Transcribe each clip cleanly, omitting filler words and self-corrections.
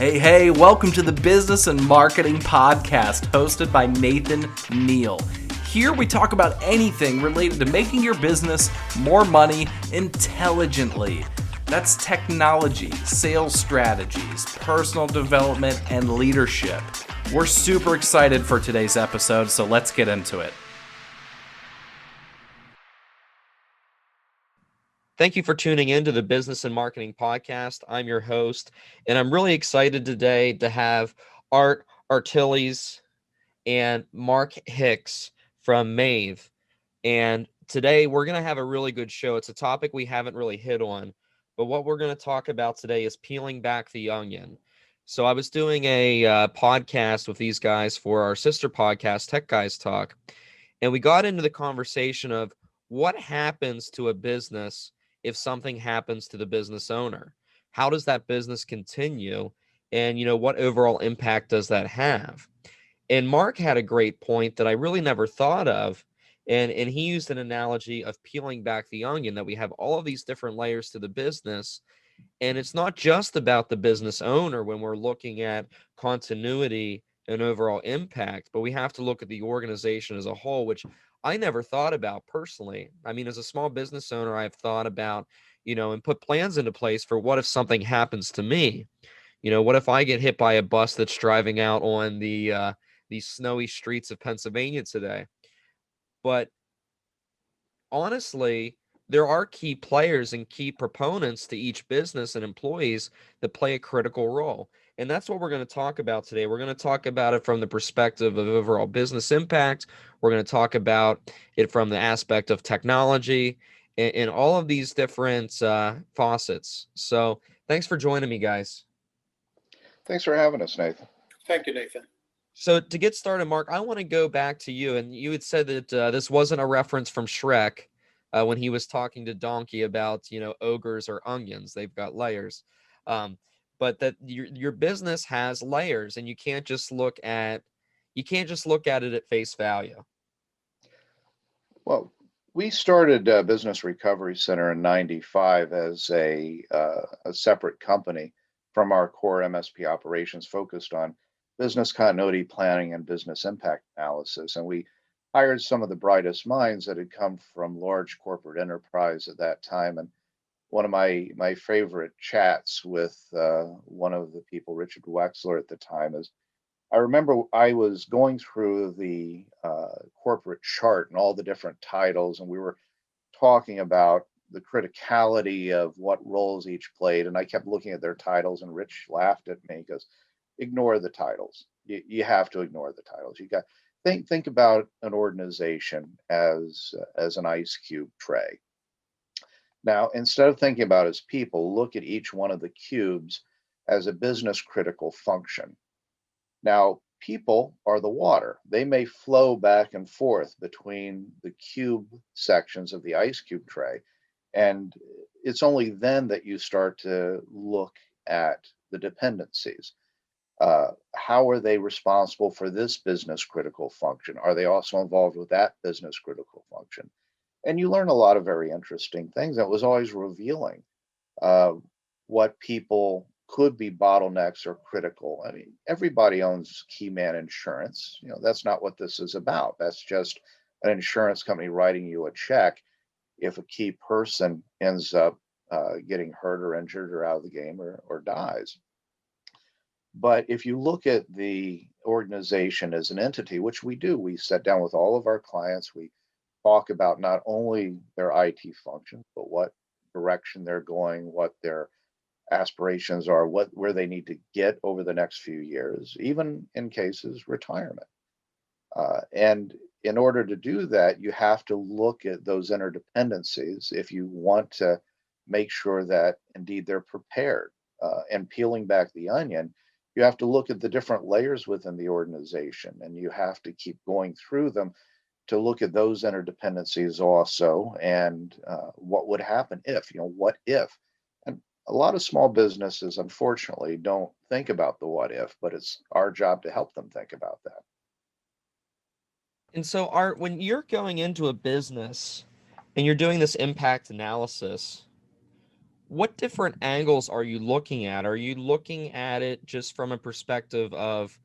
Hey, welcome to the Business and Marketing Podcast, hosted by Nathan Neal. Here we talk about anything related to making your business more money intelligently. That's technology, sales strategies, personal development, and leadership. We're super excited for today's episode, so let's get into it. Thank you for tuning in to the Business and Marketing Podcast. I'm your host, and I'm really excited today to have Art Artiles and Mark Hicks from Mathe. And today we're going to have a really good show. It's a topic we haven't really hit on, but what we're going to talk about today is peeling back the onion. So I was doing a podcast with these guys for our sister podcast, Tech Guys Talk, and we got into the conversation of what happens to a business if something happens to the business owner. How does that business continue? And, what overall impact does that have? And Mark had a great point that I really never thought of. And he used an analogy of peeling back the onion, that we have all of these different layers to the business. And it's not just about the business owner when we're looking at continuity and overall impact, but we have to look at the organization as a whole, which I never thought about personally. I mean, as a small business owner, I've thought about, and put plans into place for what if something happens to me? What if I get hit by a bus that's driving out on these snowy streets of Pennsylvania today? But honestly, there are key players and key proponents to each business and employees that play a critical role. And that's what we're going to talk about today. We're going to talk about it from the perspective of overall business impact. We're going to talk about it from the aspect of technology and all of these different faucets. So thanks for joining me, guys. Thanks for having us, Nathan. Thank you, Nathan. So to get started, Mark, I want to go back to you. And you had said that this wasn't a reference from Shrek when he was talking to Donkey about, ogres or onions. They've got layers. But that your business has layers, and you can't just look at it at face value. Well, we started Business Recovery Center in '95 as a separate company from our core MSP operations, focused on business continuity planning and business impact analysis. And we hired some of the brightest minds that had come from large corporate enterprise at that time. And one of my favorite chats with one of the people, Richard Wexler at the time, is I remember I was going through the corporate chart and all the different titles, and we were talking about the criticality of what roles each played. And I kept looking at their titles, and Rich laughed at me because ignore the titles. You have to ignore the titles. You got think about an organization as an ice cube tray. Now, instead of thinking about as people, look at each one of the cubes as a business critical function. Now, people are the water. They may flow back and forth between the cube sections of the ice cube tray. And it's only then that you start to look at the dependencies. How are they responsible for this business critical function? Are they also involved with that business critical function? And you learn a lot of very interesting things. That was always revealing uh, what people could be bottlenecks or critical. I mean, everybody owns key man insurance. That's not what this is about. That's just an insurance company writing you a check if a key person ends up getting hurt or injured or out of the game or dies. But if you look at the organization as an entity, which we do, we sit down with all of our clients, we talk about not only their IT function, but what direction they're going, what their aspirations are, where they need to get over the next few years, even in cases retirement. And in order to do that, you have to look at those interdependencies if you want to make sure that indeed they're prepared. And peeling back the onion, you have to look at the different layers within the organization, and you have to keep going through them to look at those interdependencies also, and what would happen if, what if? And a lot of small businesses, unfortunately, don't think about the what if, but it's our job to help them think about that. And so, Art, when you're going into a business and you're doing this impact analysis, what different angles are you looking at? Are you looking at it just from a perspective of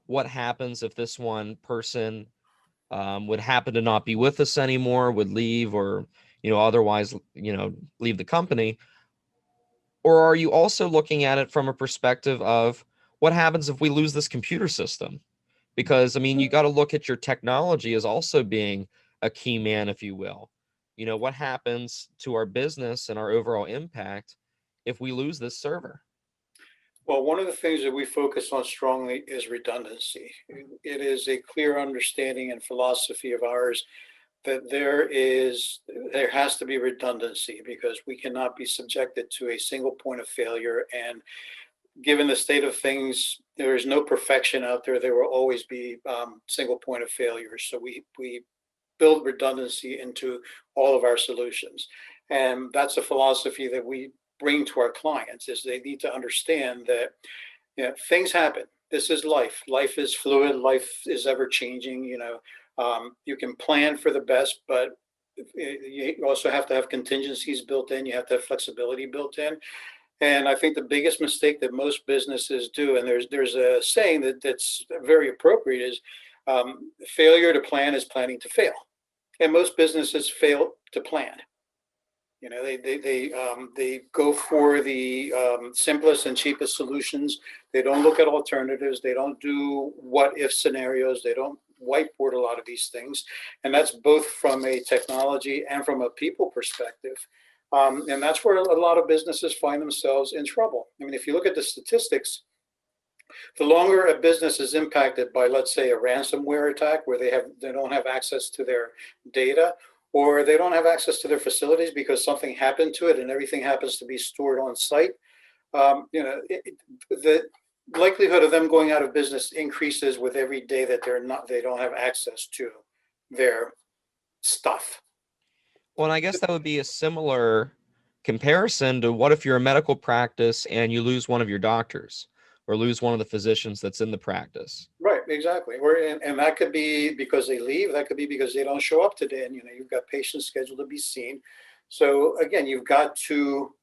what happens if this one person would happen to not be with us anymore, would leave, or otherwise leave the company? Or are you also looking at it from a perspective of what happens if we lose this computer system? Because, I mean, you got to look at your technology as also being a key man, if you will. What happens to our business and our overall impact if we lose this server? Well, one of the things that we focus on strongly is redundancy. It is a clear understanding and philosophy of ours that there has to be redundancy because we cannot be subjected to a single point of failure. And given the state of things, there is no perfection out there. There will always be single point of failures. So we build redundancy into all of our solutions. And that's a philosophy that we bring to our clients is they need to understand that things happen. This is life. Life is fluid. Life is ever changing. You can plan for the best, but you also have to have contingencies built in. You have to have flexibility built in. And I think the biggest mistake that most businesses do, and there's a saying that's very appropriate, is failure to plan is planning to fail. And most businesses fail to plan. They go for the simplest and cheapest solutions. They don't look at alternatives. They don't do what if scenarios. They don't whiteboard a lot of these things, and that's both from a technology and from a people perspective. And that's where a lot of businesses find themselves in trouble. I mean, if you look at the statistics, the longer a business is impacted by, let's say, a ransomware attack where they don't have access to their data, or they don't have access to their facilities because something happened to it and everything happens to be stored on site, the likelihood of them going out of business increases with every day that they don't have access to their stuff. Well, and I guess that would be a similar comparison to what if you're a medical practice and you lose one of your doctors or lose one of the physicians that's in the practice. Right, exactly. And that could be because they leave. That could be because they don't show up today. And you've got patients scheduled to be seen. So again, you've got to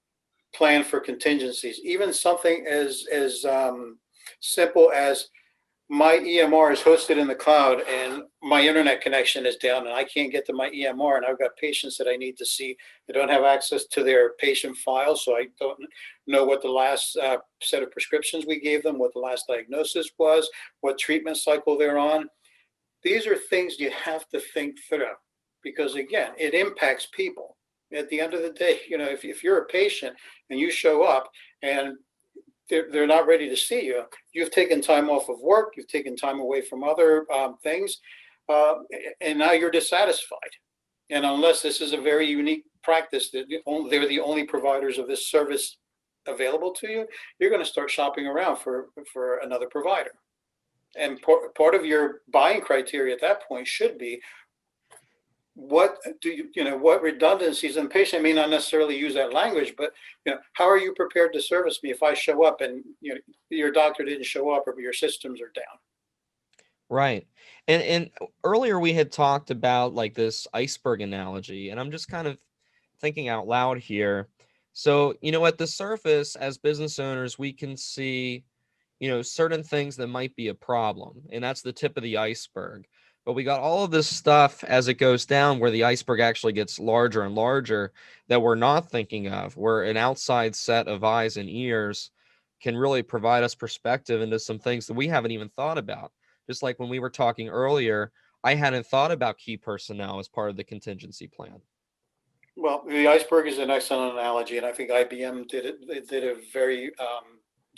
plan for contingencies. Even something as simple as my EMR is hosted in the cloud and my internet connection is down and I can't get to my EMR and I've got patients that I need to see. I don't have access to their patient files, so I don't know what the last set of prescriptions we gave them, what the last diagnosis was, what treatment cycle they're on. These are things you have to think through because, again, it impacts people. At the end of the day, if you're a patient and you show up and they're not ready to see you, you've taken time off of work, you've taken time away from other things, and now you're dissatisfied. And unless this is a very unique practice that they're the only providers of this service available to you, you're going to start shopping around for another provider. And part of your buying criteria at that point should be, what redundancies, and patient may not necessarily use that language, but how are you prepared to service me if I show up and your doctor didn't show up or your systems are down? Right. And earlier we had talked about like this iceberg analogy, and I'm just kind of thinking out loud here. So, at the surface as business owners, we can see, certain things that might be a problem, and that's the tip of the iceberg. But we got all of this stuff as it goes down where the iceberg actually gets larger and larger that we're not thinking of, where an outside set of eyes and ears can really provide us perspective into some things that we haven't even thought about. Just like when we were talking earlier, I hadn't thought about key personnel as part of the contingency plan. Well, the iceberg is an excellent analogy, and I think IBM did a very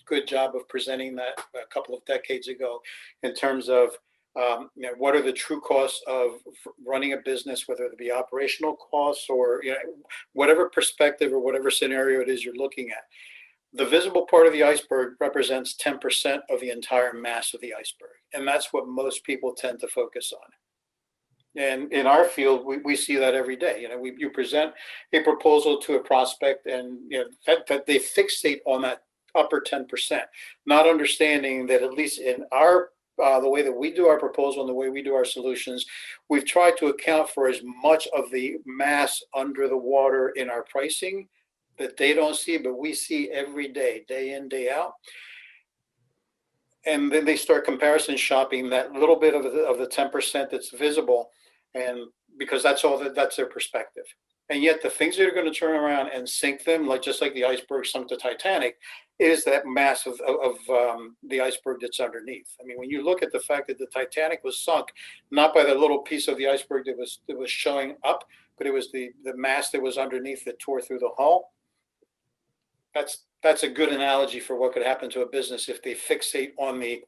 good job of presenting that a couple of decades ago in terms of what are the true costs of running a business, whether it be operational costs or whatever perspective or whatever scenario it is you're looking at. The visible part of the iceberg represents 10% of the entire mass of the iceberg, and that's what most people tend to focus on. And in our field, we see that every day. You present a proposal to a prospect, and that they fixate on that upper 10%, not understanding that at least in our the way that we do our proposal and the way we do our solutions, we've tried to account for as much of the mass under the water in our pricing that they don't see, but we see every day, day in, day out. And then they start comparison shopping that little bit of the 10% that's visible, and because that's their perspective. And yet the things that are going to turn around and sink them, like just like the iceberg sunk the Titanic, is that mass of the iceberg that's underneath. I mean, when you look at the fact that the Titanic was sunk not by the little piece of the iceberg that was showing up, but it was the mass that was underneath that tore through the hull. That's a good analogy for what could happen to a business if they fixate on the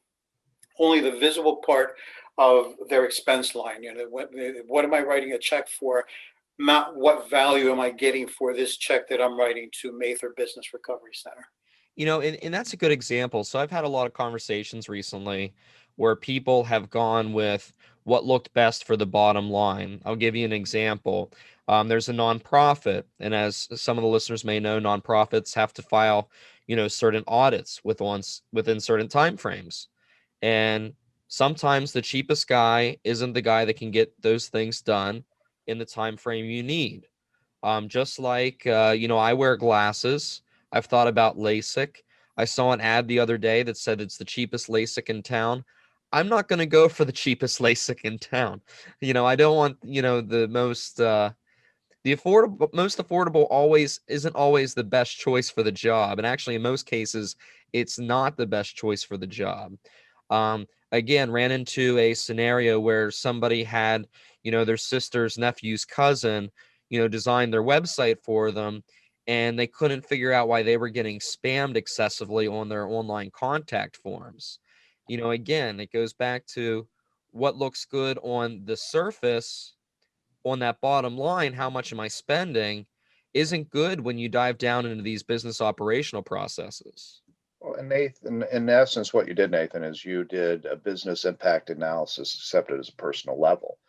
only the visible part of their expense line. You know, what am I writing a check for? Not what value am I getting for this check that I'm writing to Mather Business Recovery Center. You know, and that's a good example. So I've had a lot of conversations recently where people have gone with what looked best for the bottom line. I'll give you an example. There's a nonprofit, and as some of the listeners may know, nonprofits have to file, certain audits within certain time frames. And sometimes the cheapest guy isn't the guy that can get those things done in the time frame you need. Just like, I wear glasses. I've thought about LASIK. I saw an ad the other day that said it's the cheapest LASIK in town. I'm not going to go for the cheapest LASIK in town. I don't want, the most affordable always isn't always the best choice for the job. And actually, in most cases, it's not the best choice for the job. Again, ran into a scenario where somebody had, their sister's nephew's cousin, design their website for them, and they couldn't figure out why they were getting spammed excessively on their online contact forms. Again, it goes back to what looks good on the surface, on that bottom line, how much am I spending, isn't good when you dive down into these business operational processes. Well, and Nathan, in essence, what you did, Nathan, is you did a business impact analysis, except at a personal level.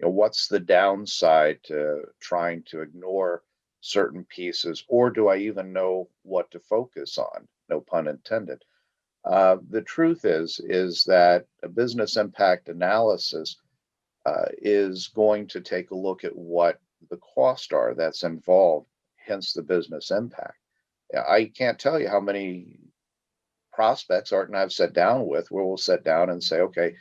What's the downside to trying to ignore certain pieces, or do I even know what to focus on? No pun intended. The truth is that a business impact analysis is going to take a look at what the costs are that's involved, hence the business impact. I can't tell you how many prospects Art and I've sat down with where we'll sit down and say, okay,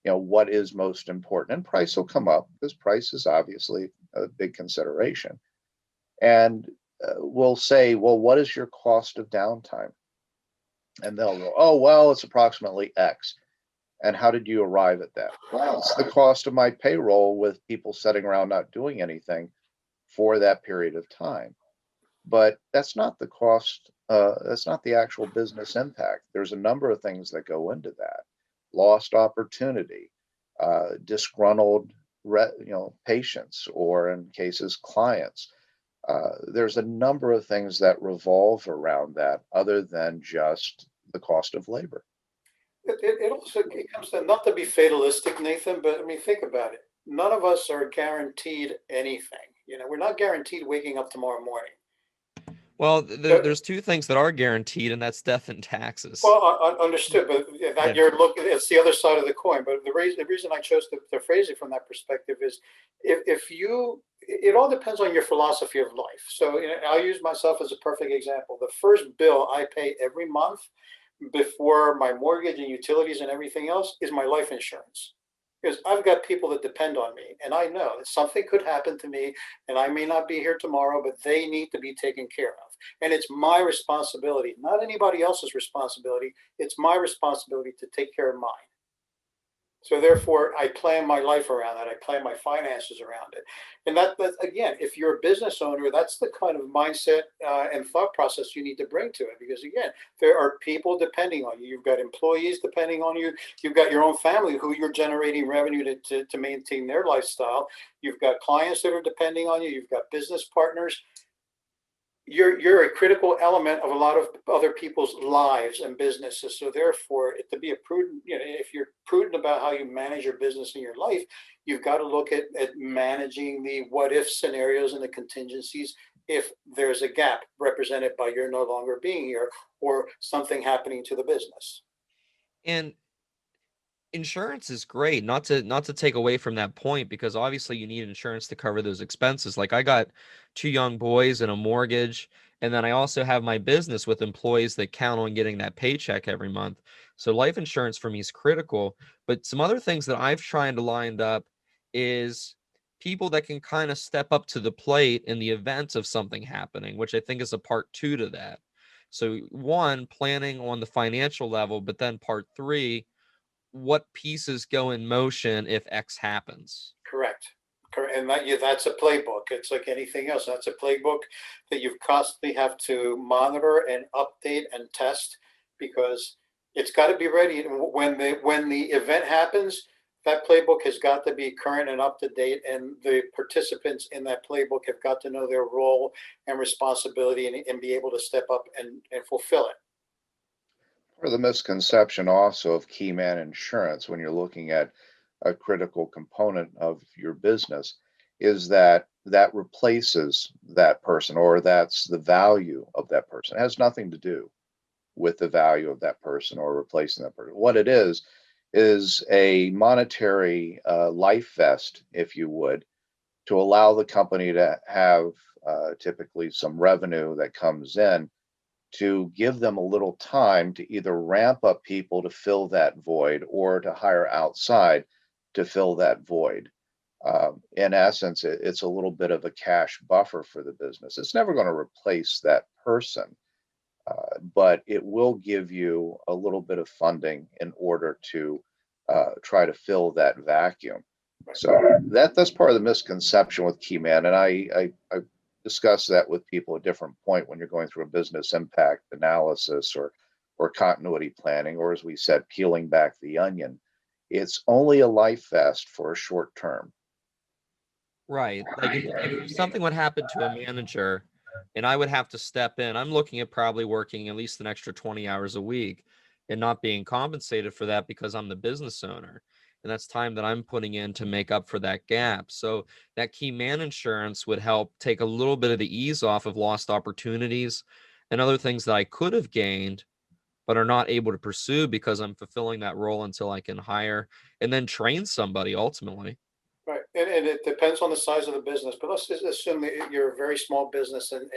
what is most important? And price will come up because price is obviously a big consideration. And we'll say, well, what is your cost of downtime? And they'll go, oh, well, it's approximately X. And how did you arrive at that? Well, it's the cost of my payroll with people sitting around not doing anything for that period of time. But that's not the cost. That's not the actual business impact. There's a number of things that go into that. Lost opportunity, disgruntled, patients, or in cases, clients. There's a number of things that revolve around that other than just the cost of labor. It also comes to, not to be fatalistic, Nathan, but I mean, think about it. None of us are guaranteed anything. We're not guaranteed waking up tomorrow morning. Well, there's two things that are guaranteed, and that's death and taxes. Well, understood, but that you're looking, it's the other side of the coin. But the reason I chose to phrase it from that perspective is if you, it all depends on your philosophy of life. So I'll use myself as a perfect example. The first bill I pay every month before my mortgage and utilities and everything else is my life insurance. Because I've got people that depend on me, and I know that something could happen to me, and I may not be here tomorrow, but they need to be taken care of. And it's my responsibility, not anybody else's responsibility. It's my responsibility to take care of mine. So therefore, I plan my life around that. I plan my finances around it. And that again, if you're a business owner, that's the kind of mindset and thought process you need to bring to it. Because again, there are people depending on you. You've got employees depending on you. You've got your own family who you're generating revenue to maintain their lifestyle. You've got clients that are depending on you. You've got business partners. You're a critical element of a lot of other people's lives and businesses. So therefore, to be a prudent, if you're prudent about how you manage your business and your life, you've got to look at managing the what if scenarios and the contingencies if there's a gap represented by your no longer being here or something happening to the business. And insurance is great, not to take away from that point, because obviously you need insurance to cover those expenses. Like, I got two young boys and a mortgage, And then I also have my business with employees that count on getting that paycheck every month. So life insurance for me is critical. But some other things that I've tried to line up is people that can kind of step up to the plate in the event of something happening, which I think is a part two to that. So one, planning on the financial level, but then part three, what pieces go in motion if X happens. Correct. Correct. And that's a playbook. It's like anything else. That's a playbook that you constantly have to monitor and update and test, because it's got to be ready when the event happens. That playbook has got to be current and up to date, and the participants in that playbook have got to know their role and responsibility, and be able to step up and fulfill it. Part of the misconception also of key man insurance when you're looking at a critical component of your business is that that replaces that person, or that's the value of that person. It has nothing to do with the value of that person or replacing that person. What it is a monetary life vest, if you would, to allow the company to have typically some revenue that comes in, to give them a little time to either ramp up people to fill that void or to hire outside to fill that void. In essence, it's a little bit of a cash buffer for the business. It's never going to replace that person, but it will give you a little bit of funding in order to try to fill that vacuum. So that's part of the misconception with key man, and I discuss that with people at different point when you're going through a business impact analysis or continuity planning, or as we said, peeling back the onion. It's only a life vest for a short term. Right. Like if something would happen to a manager and I would have to step in, I'm looking at probably working at least an extra 20 hours a week and not being compensated for that because I'm the business owner. And that's time that I'm putting in to make up for that gap. So that key man insurance would help take a little bit of the ease off of lost opportunities and other things that I could have gained but are not able to pursue because I'm fulfilling that role until I can hire and then train somebody ultimately. Right, and it depends on the size of the business, but let's just assume that you're a very small business, and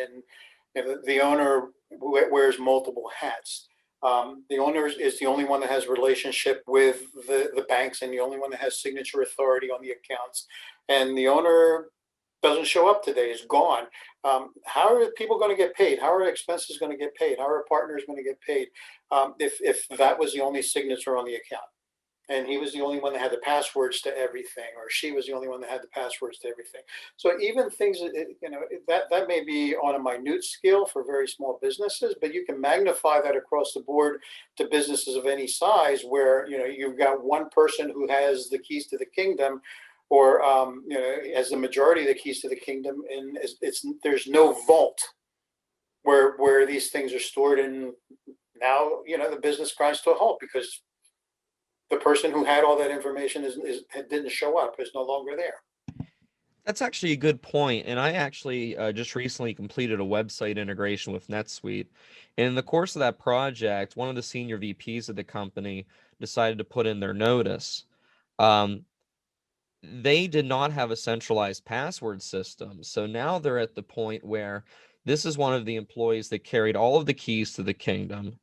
the owner wears multiple hats. The owner is the only one that has relationship with the banks, and the only one that has signature authority on the accounts. And the owner doesn't show up today, is gone. How are people going to get paid? How are expenses going to get paid? How are partners going to get paid? If that was the only signature on the account, and he was the only one that had the passwords to everything, or she was the only one that had the passwords to everything. So even things that may be on a minute scale for very small businesses, but you can magnify that across the board to businesses of any size, where you've got one person who has the keys to the kingdom, or has the majority of the keys to the kingdom, and there's no vault where these things are stored, and now the business grinds to a halt because the person who had all that information didn't show up, is no longer there. That's actually a good point. And I actually just recently completed a website integration with NetSuite. And in the course of that project, one of the senior VPs of the company decided to put in their notice. They did not have a centralized password system. So now they're at the point where this is one of the employees that carried all of the keys to the kingdom.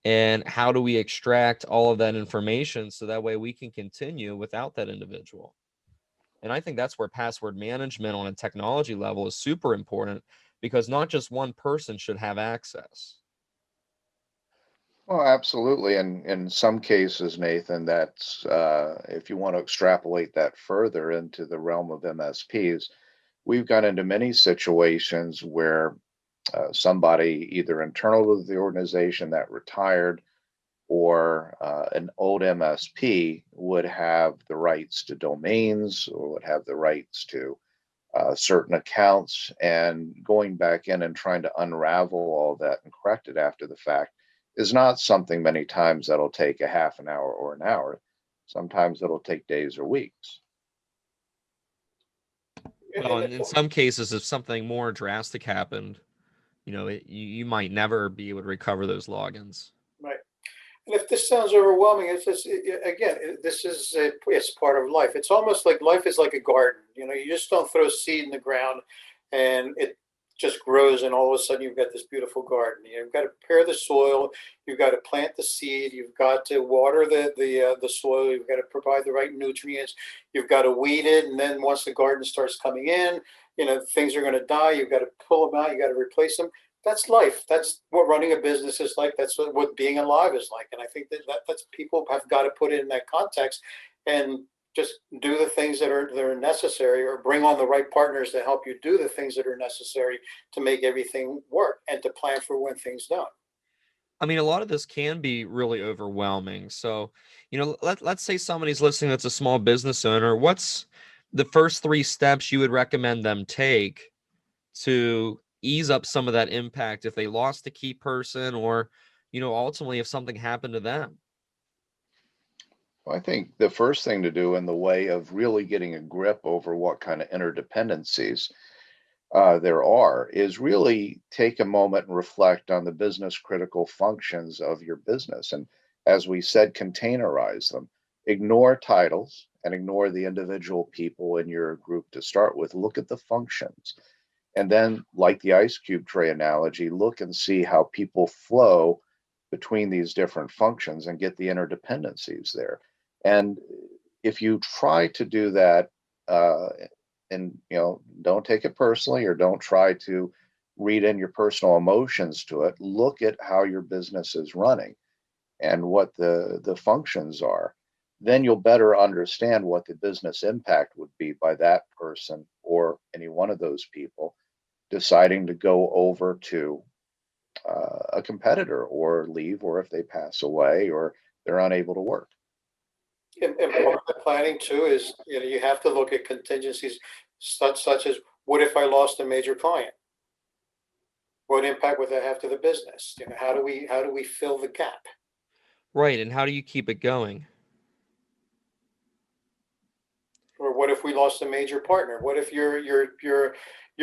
And how do we extract all of that information so that way we can continue without that individual? And I think that's where password management on a technology level is super important, because not just one person should have access. Well, absolutely. And in some cases, Nathan, that's if you want to extrapolate that further into the realm of MSPs, we've got into many situations where somebody either internal to the organization that retired, or an old MSP would have the rights to domains, or would have the rights to certain accounts, and going back in and trying to unravel all that and correct it after the fact is not something many times that'll take a half an hour or an hour. Sometimes it'll take days or weeks. Well, in some cases, if something more drastic happened, you might never be able to recover those logins. Right. And if this sounds overwhelming, it's part of life. It's almost like life is like a garden. You just don't throw seed in the ground and it just grows, and all of a sudden you've got this beautiful garden. You've got to prepare the soil, you've got to plant the seed, you've got to water the soil, you've got to provide the right nutrients, you've got to weed it, and then once the garden starts coming in, things are going to die. You've got to pull them out, you got to replace them. That's life. That's what running a business is like. That's what being alive is like. And I think that's people have got to put it in that context and just do the things that are necessary, or bring on the right partners to help you do the things that are necessary to make everything work, and to plan for when things don't. I mean, a lot of this can be really overwhelming. So, let's say somebody's listening that's a small business owner. What's the first 3 steps you would recommend them take to ease up some of that impact if they lost a key person, or, ultimately if something happened to them? Well, I think the first thing to do in the way of really getting a grip over what kind of interdependencies there are is really take a moment and reflect on the business critical functions of your business. And as we said, containerize them. Ignore titles and ignore the individual people in your group to start with. Look at the functions. And then, like the ice cube tray analogy, look and see how people flow between these different functions and get the interdependencies there. And if you try to do that, and don't take it personally, or don't try to read in your personal emotions to it, look at how your business is running and what the functions are. Then you'll better understand what the business impact would be by that person or any one of those people deciding to go over to a competitor, or leave, or if they pass away or they're unable to work. And part of the planning too is, you have to look at contingencies such as, what if I lost a major client? What impact would that have to the business? How do we fill the gap? Right. And how do you keep it going? Or what if we lost a major partner? What if your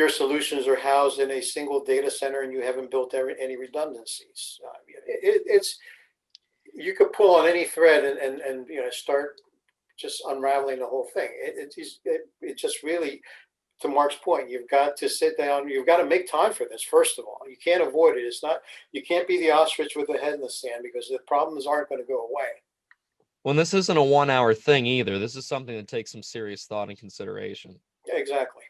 solutions are housed in a single data center and you haven't built any redundancies? It's you could pull on any thread and start just unraveling the whole thing. It just really, to Mark's point, you've got to sit down. You've got to make time for this. First of all, you can't avoid it. It's not. You can't be the ostrich with the head in the sand, because the problems aren't going to go away. Well, this isn't a 1-hour thing either. This is something that takes some serious thought and consideration. Exactly.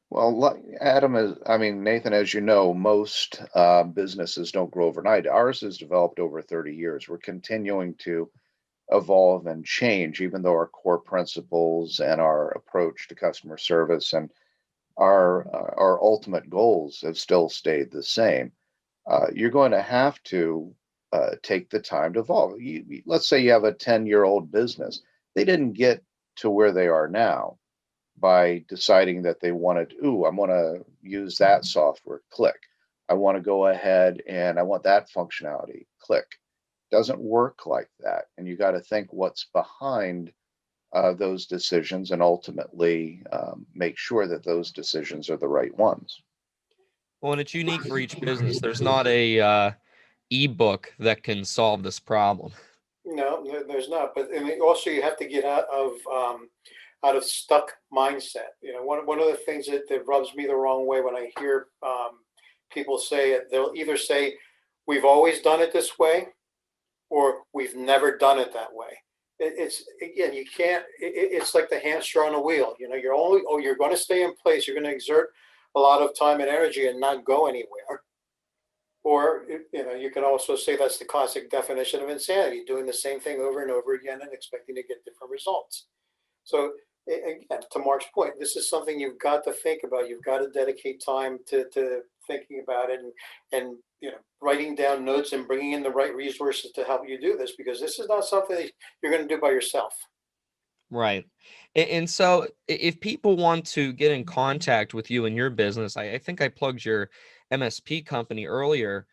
Well, Nathan, as you know, most businesses don't grow overnight. Ours has developed over 30 years. We're continuing to evolve and change, even though our core principles and our approach to customer service and our ultimate goals have still stayed the same. You're going to have to take the time to evolve. Let's say you have a 10-year-old business. They didn't get to where they are now by deciding that they wanted, I'm going to use that software, click. I want to go ahead and I want that functionality, click. Doesn't work like that. And you got to think what's behind those decisions, and ultimately make sure that those decisions are the right ones. Well, and it's unique for each business. There's not a ebook that can solve this problem. No, there's not. But also, you have to get out of stuck mindset. One of the things that rubs me the wrong way when I hear people say it, they'll either say, "We've always done it this way," or "We've never done it that way." It's again, you can't. It's like the hamster on a wheel. You're going to stay in place. You're going to exert a lot of time and energy and not go anywhere. Or you can also say that's the classic definition of insanity: doing the same thing over and over again and expecting to get different results. So again, to Mark's point, this is something you've got to think about. You've got to dedicate time to thinking about it, and writing down notes and bringing in the right resources to help you do this, because this is not something that you're going to do by yourself. Right. And so if people want to get in contact with you and your business, I think I plugged your MSP company earlier,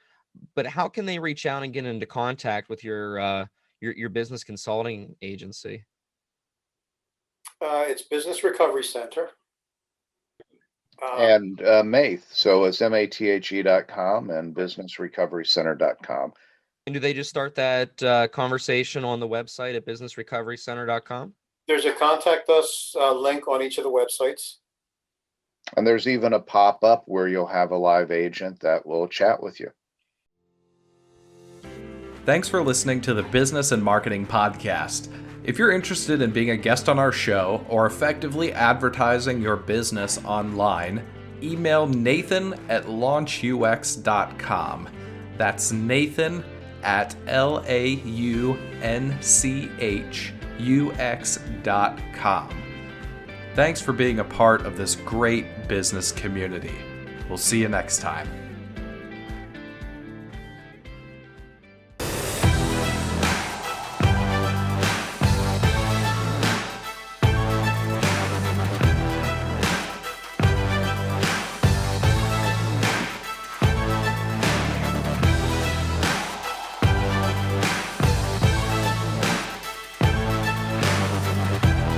but how can they reach out and get into contact with your business consulting agency? It's Business Recovery Center. And Mathe. So it's mathe.com and businessrecoverycenter.com. And do they just start that conversation on the website at businessrecoverycenter.com? There's a contact us link on each of the websites. And there's even a pop-up where you'll have a live agent that will chat with you. Thanks for listening to the Business and Marketing Podcast. If you're interested in being a guest on our show or effectively advertising your business online, email nathan@launchux.com. That's nathan@launchux.com. Thanks for being a part of this great business community. We'll see you next time.